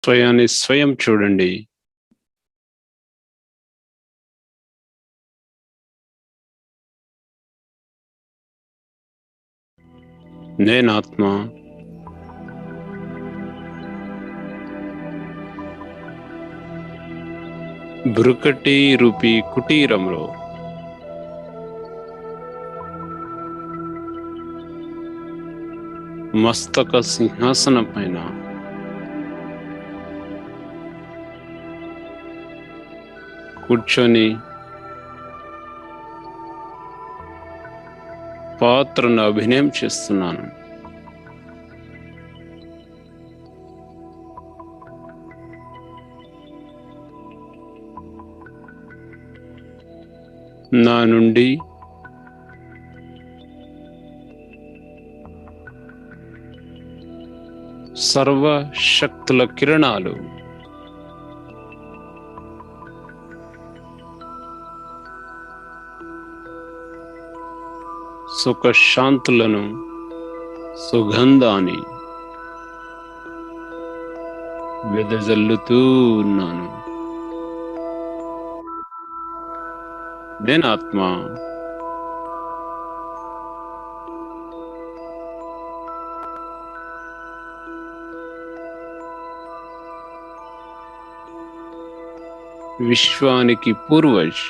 స్వయాన్ని స్వయం చూడండి. నేనాత్మ. బ్రుకటి రూపీ కుటీరంలో మస్తక సింహాసనం పైన కూర్చొని పాత్రను అభినయం చేస్తున్నాను. నా నుండి సర్వశక్తుల కిరణాలు సుఖశాంతులను, సుగంధాన్ని వెదజల్లుతూ ఉన్నాను. నేనాత్మ. విశ్వానికి పూర్వజ్.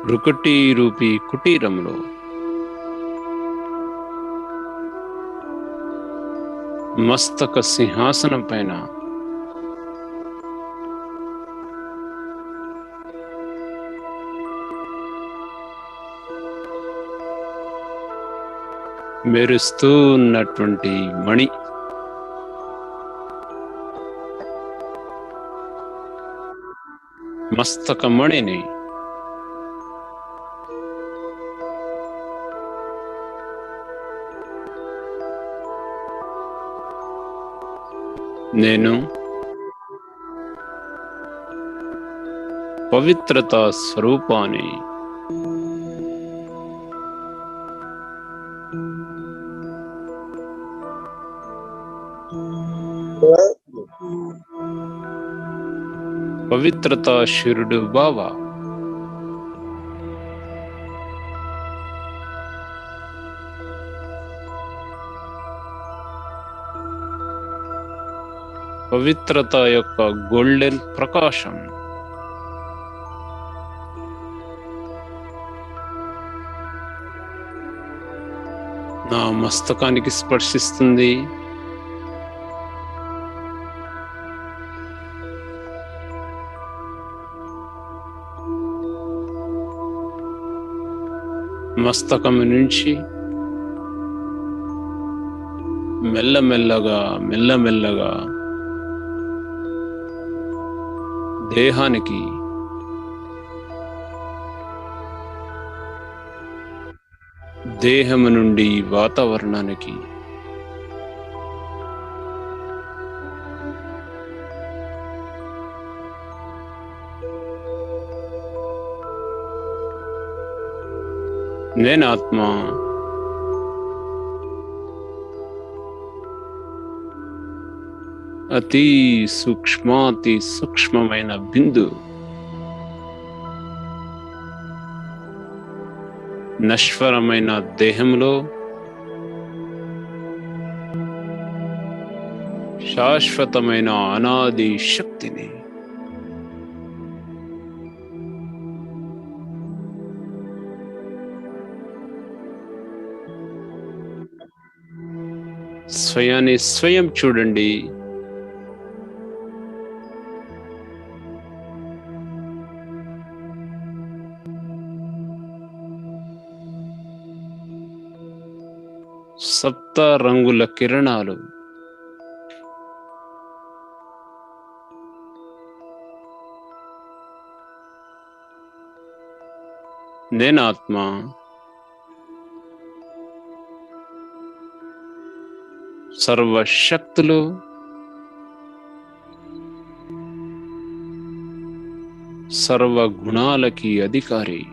బ్రుకటి రూపీ కుటీరంలో మస్తక సింహాసనం పైన మెరుస్తూ ఉన్నటువంటి మణి మస్తక మణిని నేను పవిత్రతా స్వరూపాన్ని పవిత్రతా శిరుడు బావా పవిత్రత యొక్క గోల్డెన్ ప్రకాశం నా మస్తకానికి స్పర్శిస్తుంది. మస్తకము నుంచి మెల్లమెల్లగా దేహానికి, దేహము నుండి వాతావరణానికి నేనాత్మ. అతి సూక్ష్మాతి సూక్ష్మమైన బిందు నశ్వరమైన దేహంలో శాశ్వతమైన అనాది శక్తిని స్వయాన్ని స్వయం చూడండి. సప్త రంగుల కిరణాలు నేనాత్మ. సర్వశక్తులు సర్వగుణాలకి అధికారి.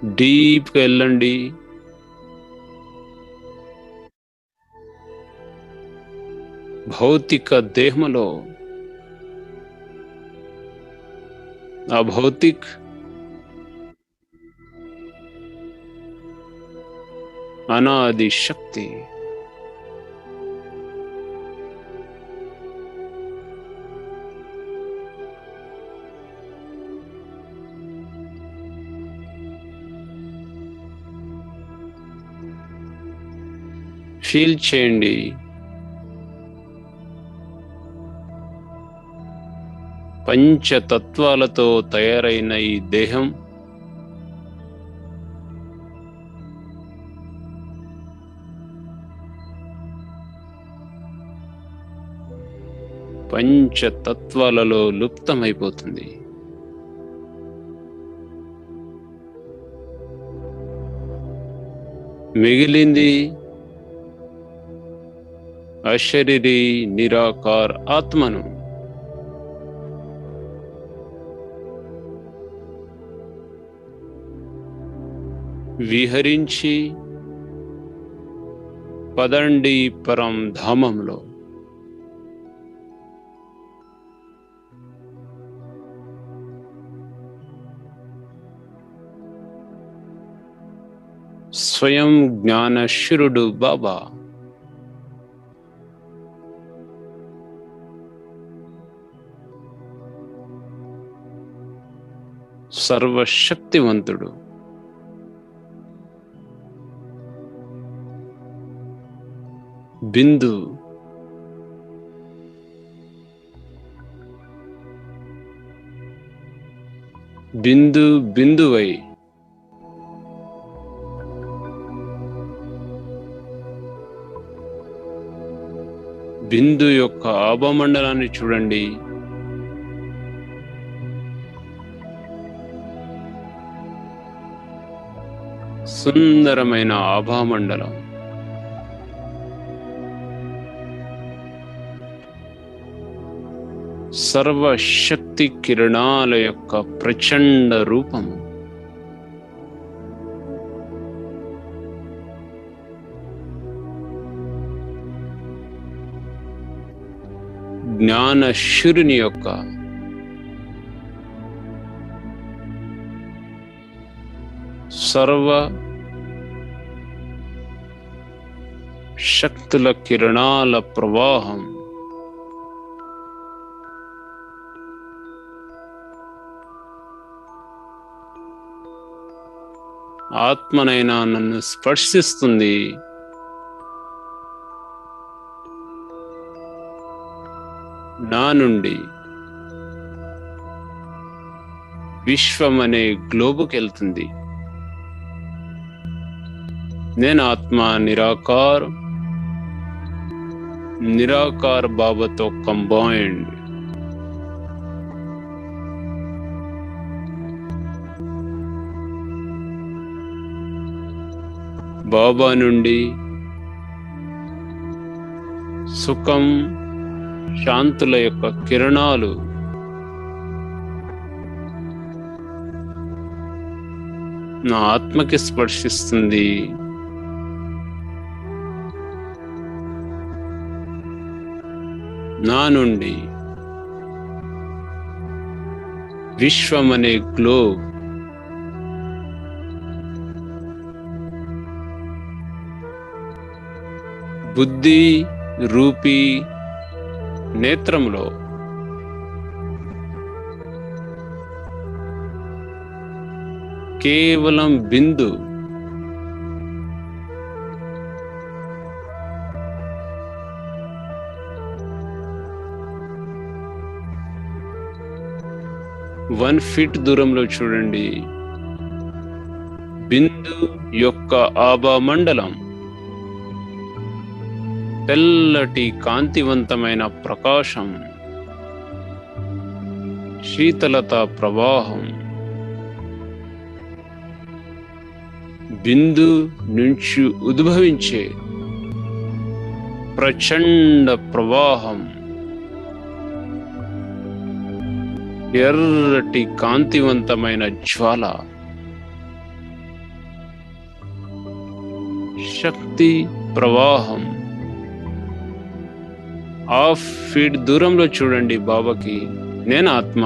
డీప్గా వెళ్ళండి. భౌతిక దేహములో అభౌతిక్ అనాది శక్తి ఫీల్ చేయండి. పంచతత్వాలతో తయారైన ఈ దేహం పంచతత్వాలలో లుప్తమైపోతుంది. మిగిలింది అశరీరి నిరాకార్ ఆత్మను. విహరించి పదండి పరం ధామంలో. స్వయం జ్ఞానశిరుడు బాబా సర్వశక్తివంతుడు. బిందు బిందు బిందువై బిందు యొక్క ఆభామండలాన్ని చూడండి. సుందరమైన ఆభామండలం. సర్వశక్తి కిరణాల యొక్క ప్రచండ రూపము. జ్ఞానశూరుని యొక్క సర్వ శక్తుల కిరణాల ప్రవాహం. ఆత్మనైనా నన్ను స్పర్శిస్తుంది. నా నుండి విశ్వం అనే గ్లోబుకి వెళ్తుంది. నేను ఆత్మ నిరాకార్ బాబాతో కంబైన్డ్. బాబా నుండి సుఖం శాంతుల యొక్క కిరణాలు నా ఆత్మకి స్పర్శిస్తుంది. నా నుండి విశ్వం అనే గ్లోబ్ బుద్ధి రూపీ నేత్రంలో కేవలం బిందు. వన్ ఫీట్ దూరంలో చూడండి. బిందు యొక్క ఆభామండలం తెల్లటి కాంతివంతమైన ప్రకాశం, శీతలత ప్రవాహం, బిందు నుంచి ఉద్భవించే ప్రచండ ప్రవాహం, ఎర్రటి కాంతివంతమైన జ్వాల, శక్తి ప్రవాహం. 1/2 ఫీట్ దూరంలో చూడండి బాబాకి. నేను ఆత్మ,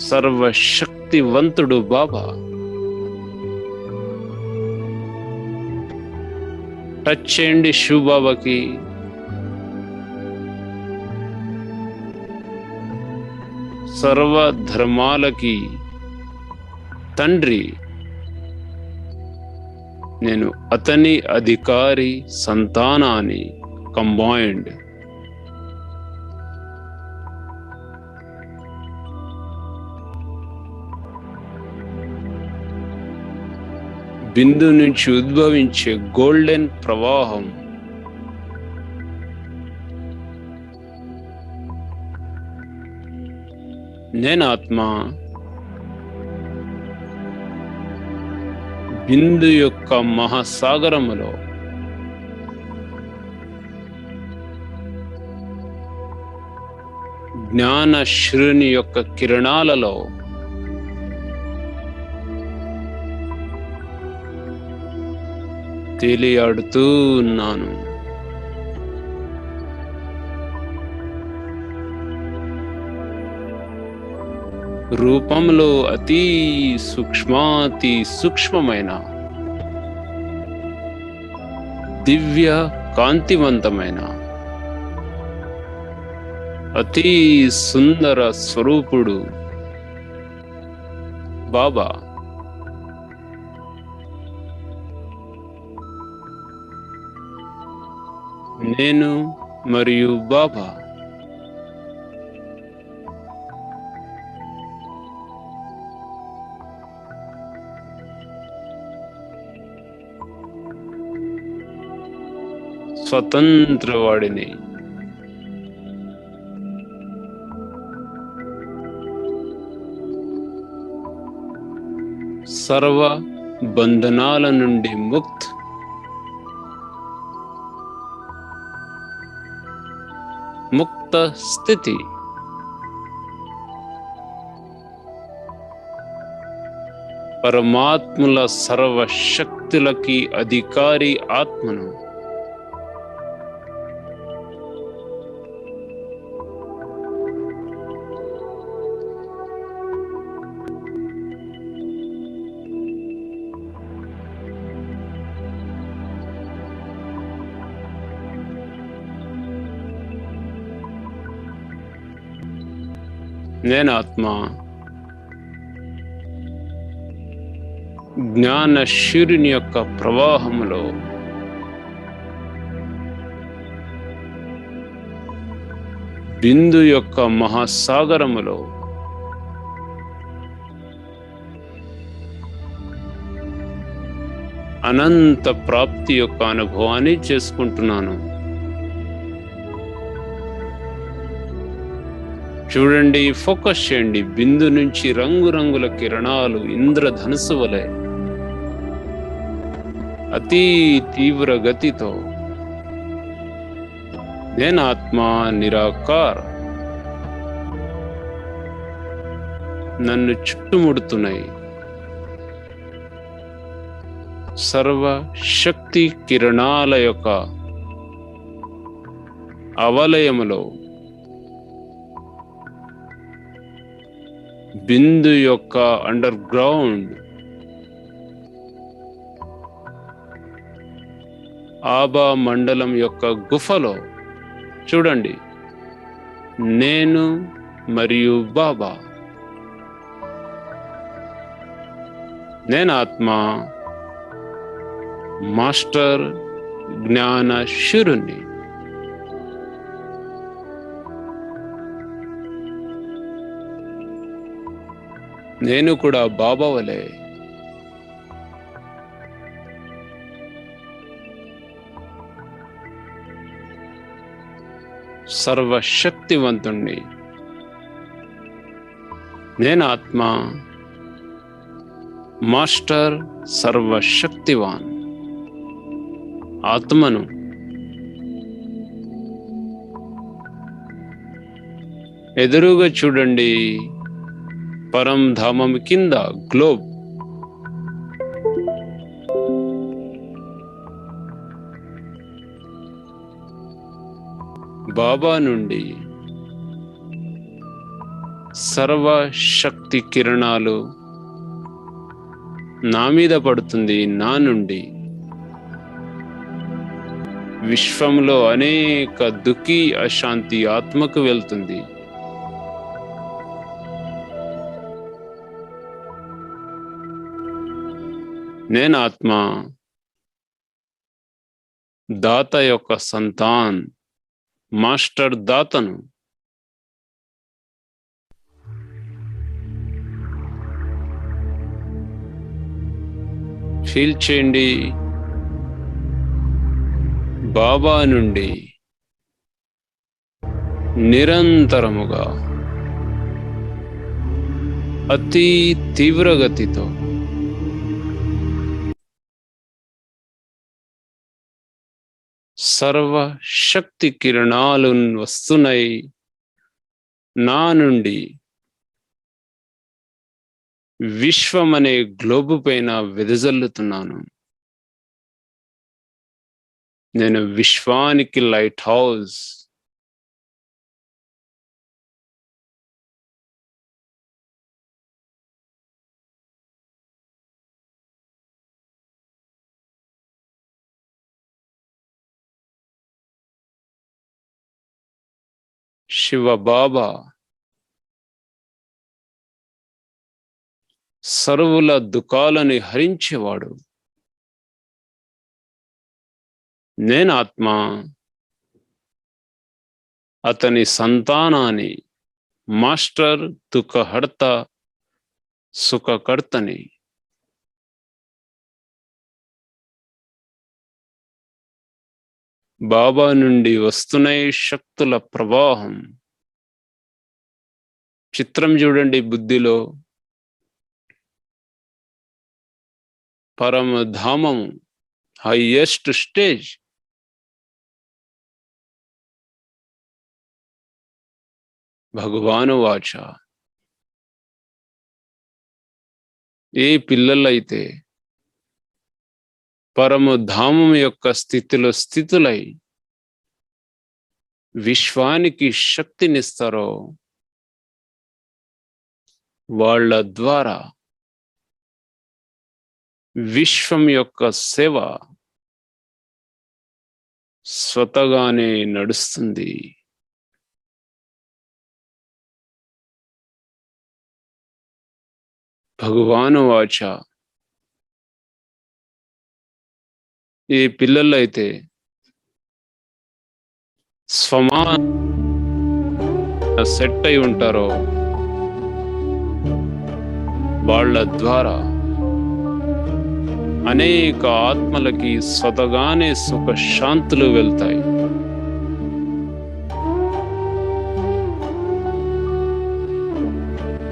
సర్వశక్తివంతుడు బాబా. టచ్ చేయండి శివ బాబాకి. సర్వధర్మాలకి తండ్రి. నేను అతని అధికారి సంతానాన్ని. కంబైన్డ్. బిందు నుంచి ఉద్భవించే గోల్డెన్ ప్రవాహం, నేను ఆత్మ, బిందు యొక్క మహాసాగరములో జ్ఞానశ్రుని యొక్క కిరణాలలో తేలియాడుతూ ఉన్నాను. రూపంలో అతి సూక్ష్మాతి సూక్ష్మమైన దివ్య కాంతివంతమైన అతి సుందర స్వరూపుడు బాబా. నేను మరియు బాబా స్వతంత్రవాడిని. సర్వ బంధనాల నుండి ముక్త స్థితి. పరమాత్ముల సర్వశక్తులకి అధికారి ఆత్మను. నేను ఆత్మ, జ్ఞానశూరుని యొక్క ప్రవాహములో బిందు యొక్క మహాసాగరములో అనంత ప్రాప్తి యొక్క అనుభవాన్ని చేసుకుంటున్నాను. చూడండి, ఫోకస్ చేయండి. బిందు నుంచి రంగురంగుల కిరణాలు ఇంద్రధనుసు వలె అతి తీవ్ర గతితో నేను ఆత్మ నిరాకార్ నన్ను చుట్టుముడుతున్నాయి. సర్వశక్తి కిరణాల యొక్క అవలయములో బిందు యొక్క అండర్ గ్రౌండ్ ఆబా మండలం యొక్క గుఫలో చూడండి, నేను మరియు బాబా. నేను ఆత్మ, మాస్టర్ జ్ఞానశూరుని. నేను కూడా బాబా వలె సర్వశక్తివంతుణ్ణి. నేను ఆత్మ, మాస్టర్ సర్వశక్తివాన్ ఆత్మను ఎదురుగా చూడండి. పరంధామం కింద గ్లోబ్, బాబా నుండి సర్వశక్తి కిరణాలు నా మీద పడుతుంది. నా నుండి విశ్వంలో అనేక దుఃఖీ అశాంతి ఆత్మకు వెళ్తుంది. నేను ఆత్మ దాత యొక్క సంతాన్, మాస్టర్ దాతను. ఫీల్ చేయండి. బాబా నుండి నిరంతరముగా అతి తీవ్రగతితో సర్వశక్తి కిరణాలు వస్తున్నాయి. నా నుండి విశ్వం అనే గ్లోబు పైన వెదజల్లుతున్నాను. నేను విశ్వానికి లైట్ హౌస్. శివ బాబా సర్వుల దుఃఖాలని హరించేవాడు. నేను ఆత్మ అతని సంతానాన్ని, మాస్టర్ దుఃఖహర్త సుఖకర్తని. బాబా నుండి వస్తున్నాయి శక్తుల ప్రవాహం. చిత్రం చూడండి బుద్ధిలో. పరమధామం, హైయెస్ట్ స్టేజ్. భగవాను వాచ. ఏ పిల్లలైతే పరమధామం యొక్క స్థితిలో స్థితులై విశ్వానికి శక్తినిస్తారో వాళ్ళ ద్వారా విశ్వం యొక్క సేవ స్వతగానే నడుస్తుంది. భగవాను వాచ. ఈ పిల్లలైతే స్వమాన సెట్ అయి ఉంటారో వాళ్ళ ద్వారా అనేక ఆత్మలకి స్వతగానే సుఖ శాంతులు వెళ్తాయి.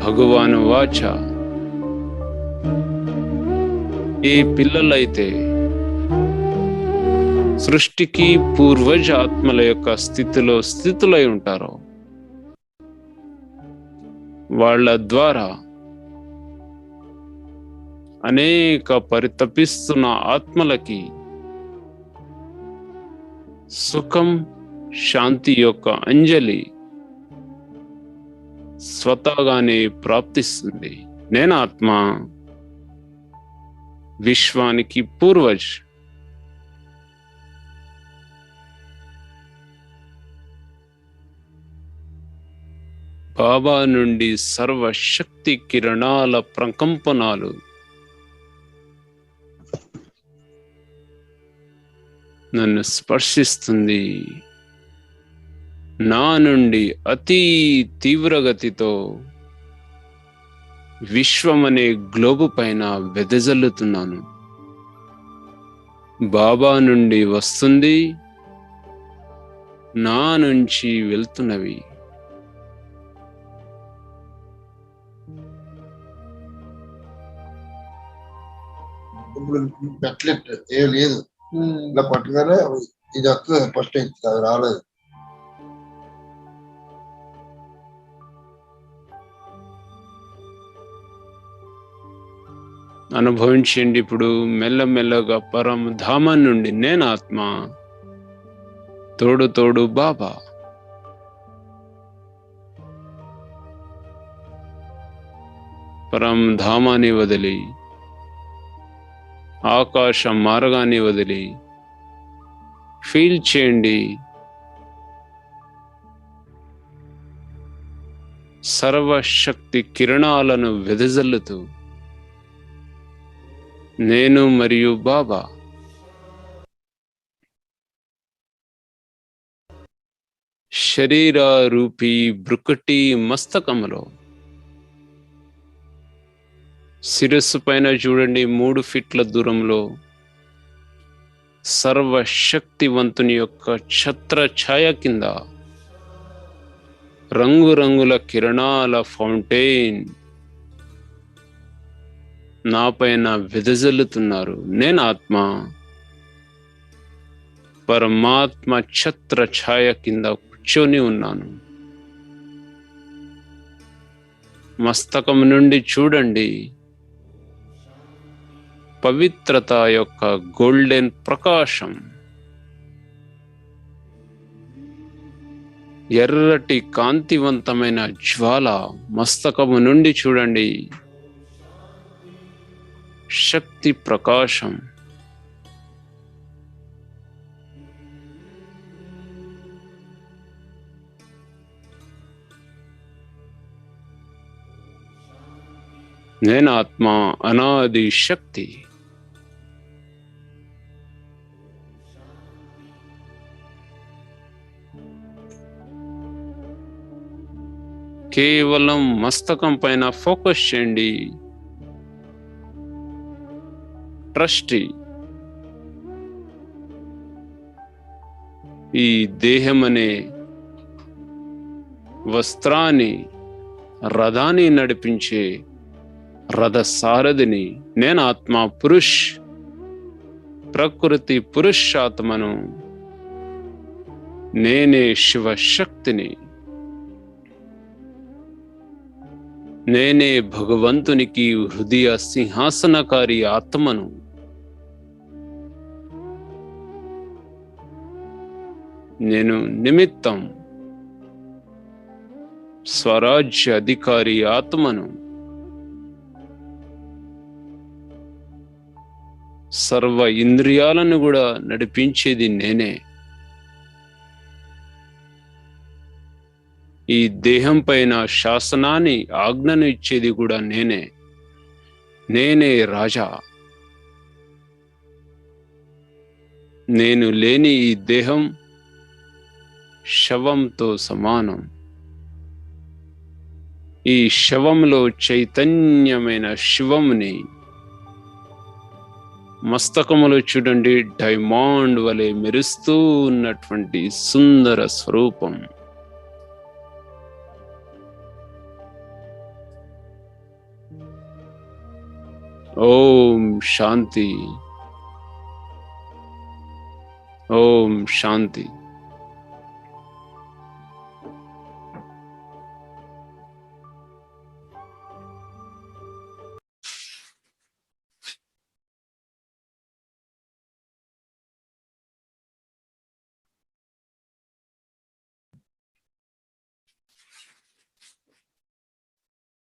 భగవాను వాచ. ఈ పిల్లలైతే సృష్టికి పూర్వజ ఆత్మల యొక్క స్థితిలో స్థితులై ఉంటారో వాళ్ళ ద్వారా అనేక పరితపిస్తున్న ఆత్మలకి సుఖం శాంతి యొక్క అంజలి స్వతగానే ప్రాప్తిస్తుంది. నేను ఆత్మ విశ్వానికి పూర్వజ్. బాబా నుండి సర్వశక్తి కిరణాల ప్రకంపనాలు నన్ను స్పర్శిస్తుంది. నా నుండి అతి తీవ్రగతితో విశ్వం అనే గ్లోబు పైన వెదజల్లుతున్నాను. బాబా నుండి వస్తుంది, నా నుంచి వెళ్తున్నవి. ఇప్పుడు పెట్టలేదు, ఏం లేదు. ఇలా పట్టుగానే ఇది వస్తుంది ఫస్ట్ అయితే అది రాలేదు. అనుభవించండి ఇప్పుడు మెల్లమెల్లగా పరమధామం నుండి నేను ఆత్మ, తోడు తోడు బాబా. పరమధామాన్ని వదిలి, ఆకాశ మార్గాన్ని వదిలి ఫీల్ చేయండి. సర్వశక్తి కిరణాలను వెదజల్లుతూ నేను మరియు బాబా శరీరరూపీ బ్రుకటి మస్తకములో, శిరస్సు పైన చూడండి 3 ఫీట్ల దూరంలో సర్వశక్తివంతుని యొక్క ఛత్ర ఛాయ కింద రంగురంగుల కిరణాల ఫౌంటైన్ నాపైన వెదజల్లుతున్నారు. నేను ఆత్మ పరమాత్మ ఛత్ర ఛాయ కింద కూర్చొని ఉన్నాను. మస్తకం నుండి చూడండి పవిత్రత యొక్క గోల్డెన్ ప్రకాశం, ఎర్రటి కాంతివంతమైన జ్వాల మస్తకము నుండి చూడండి. శక్తి ప్రకాశం, నేను ఆత్మ అనాది శక్తి. కేవలం మస్తకం పైన ఫోకస్ చేయండి. ట్రస్టీ, ఈ దేహం అనే వస్త్రాన్ని, రథాన్ని నడిపించే రథ సారథిని నేను ఆత్మ పురుష్, ప్రకృతి పురుషాత్మను, నేనే శివశక్తిని, నేనే భగవంతునికి హృదయ సింహాసనకారి ఆత్మను. నేను నిమిత్తం స్వరాజ్య అధికారి ఆత్మను. సర్వ ఇంద్రియాలను కూడా నడిపించేది నేనే. ఈ దేహం పైన శాసనాన్ని, ఆజ్ఞను ఇచ్చేది కూడా నేనే. నేనే రాజా. నేను లేని ఈ దేహం శవంతో సమానం. ఈ శవంలో చైతన్యమైన శివముని మస్తకములో చూడండి, డైమండ్ వలె మెరుస్తూ ఉన్నటువంటి సుందర స్వరూపం. ఓం శాంతి, ఓం శాంతి.